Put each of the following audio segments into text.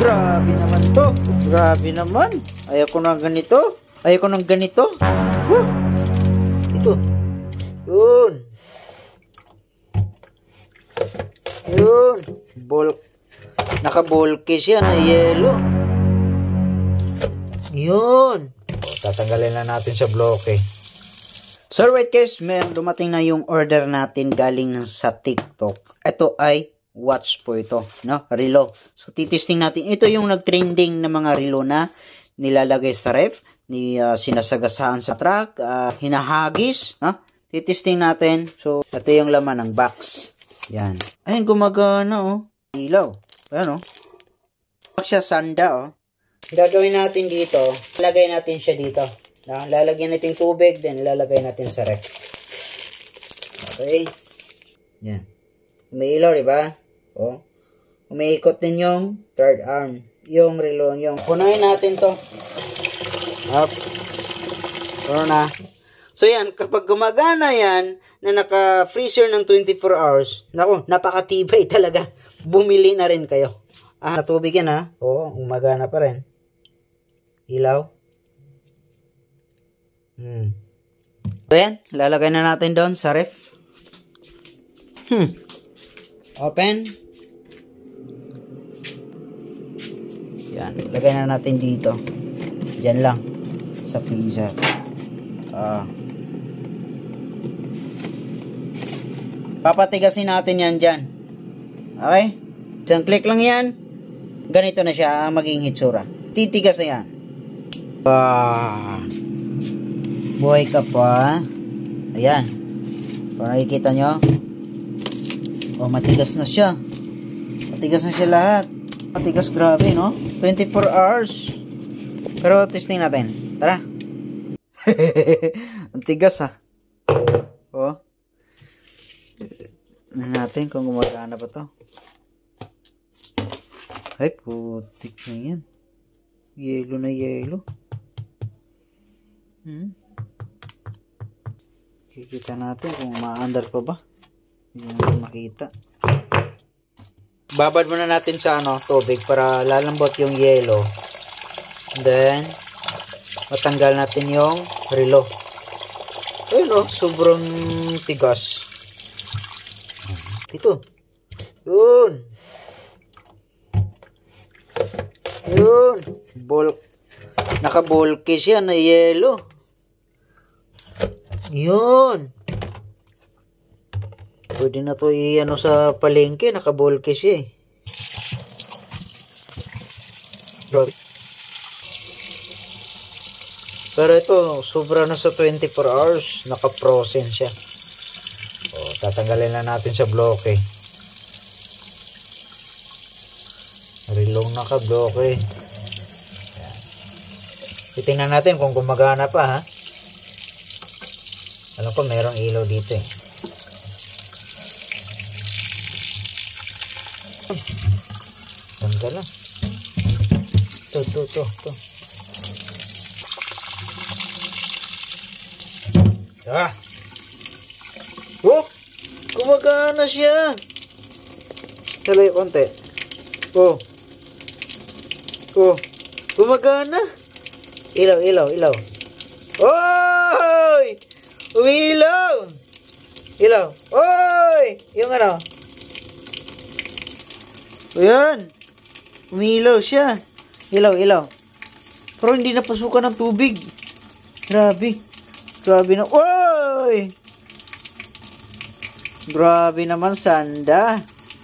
Grabe naman to. Grabe naman. Ayoko ng ganito. Ayoko ng ganito. Woo! Ito. Yun. Yun. Naka-bulky siya na yellow. Yun. Tatanggalin na natin sa bloke. So right guys, may dumating na yung order natin galing sa TikTok. Ito ay watch po ito, no? Relo. So titesting natin. Ito yung nag-trending na mga relo na nilalagay sa ref, sinasagasaan sa truck, hinahagis, no? Titesting natin. So ito yung laman ng box. Yan. Ayun, gumagana oh. Ilaw. Ayan oh. Siya sanda oh. Gagawin natin dito, lalagay natin siya dito. No? Lalagyan natin tubig, then lalagay natin sa ref. Okay. Yan. Umiilaw, diba? Oh. Umiikot din yung third arm. Yung relo, yung. Punuin natin to. Up. Puno na. So yan, kapag gumagana yan, na naka-freezer ng 24 hours, naku, napakatibay talaga. Bumili na rin kayo. Natubig yan ha. Oo, gumagana pa rin. Ilaw. So yan, lalagay na natin doon sa ref. Open. Yan, lagay na natin dito. Diyan lang. Sa freezer. Papatigasin natin yan dyan. Okay? Isang click lang yan. Ganito na siya ang maging hitsura. Titigas na yan. Buhay ka pa. Ayan. Para nakikita nyo. Oh, matigas na siya. Matigas na siya lahat. Matigas, grabe, no? 24 hours. Pero testing natin. Tara. Ang tigas, ha? Oh. Tignan natin kung gumagana pa to. Ay, putik na yan. Yelo na yelo. Kikita natin kung maandar pa ba. Hindi natin makita. Babad muna natin sa tubig para lalambot yung yelo. Then, matanggal natin yung relo. Ayun sobrang tigas. Ito. Yun. Yun. Naka-bulky siya na yelo. Yun. Pwede na to sa palengke. Naka-bulky siya eh. Pero ito, sobra na sa 24 hours. Naka-frozen siya. O, tatanggalin na natin sa bloke. Rilong naka-bloke. Titingnan natin kung gumagana pa ha. Alam ko mayroong ilaw dito eh. Tanggal lang. Ito. Oh! Gumagana siya! Talay konti. Oh! Gumagana! Ilaw. Oy! Umilaw! Ilaw. Oy! Yung Ayan! Umilaw siya. Ilaw. Pero hindi napasukan ng tubig. Grabe na. Oy! Grabe naman, sanda.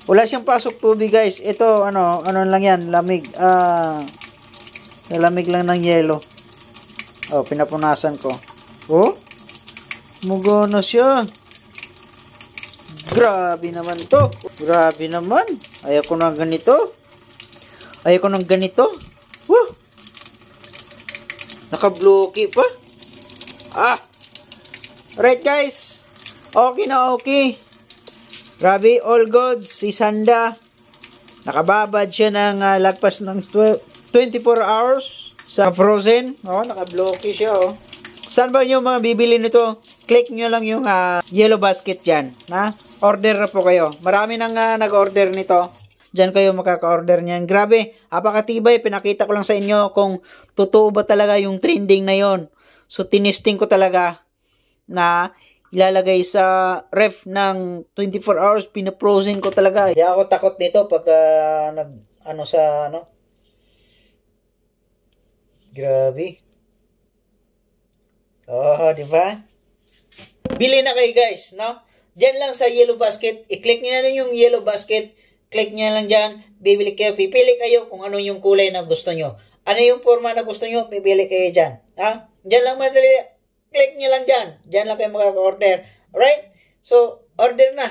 Wala siyang pasok tubig, guys. Ito, ano lang yan, lamig. Lamig lang ng yelo. Oh, pinapunasan ko. Oh? Mugana siya. Grabe naman to. Grabe naman. Ayoko ng ganito. Woo! Naka-blocky pa. Alright, guys. Okay na okay. Grabe, all goods. Si Sanda. Nakababad siya ng lagpas ng 24 hours sa frozen. Oh, naka-blocky siya, oh. Saan ba yung mga bibili nito? Click nyo lang yung yellow basket dyan. Order na po kayo. Marami nang nag-order nito. Diyan kayo makaka-order niyan. Grabe, apakatibay. Pinakita ko lang sa inyo kung totoo ba talaga yung trending na yon. So, tinisting ko talaga na ilalagay sa ref ng 24 hours. Pinaprosen ko talaga. Hindi ako takot dito pag Grabe. Oh, di ba? Bili na kayo guys, no? Diyan lang sa yellow basket, i-click niyo na lang yung yellow basket, click niyo lang diyan, bibili kayo, pipili kayo kung ano yung kulay na gusto nyo. Ano yung forma na gusto nyo, pipili kayo diyan. Ha? Diyan lang madali, click niyo lang diyan. Diyan lang kayo makaka-order. Alright? So, order na.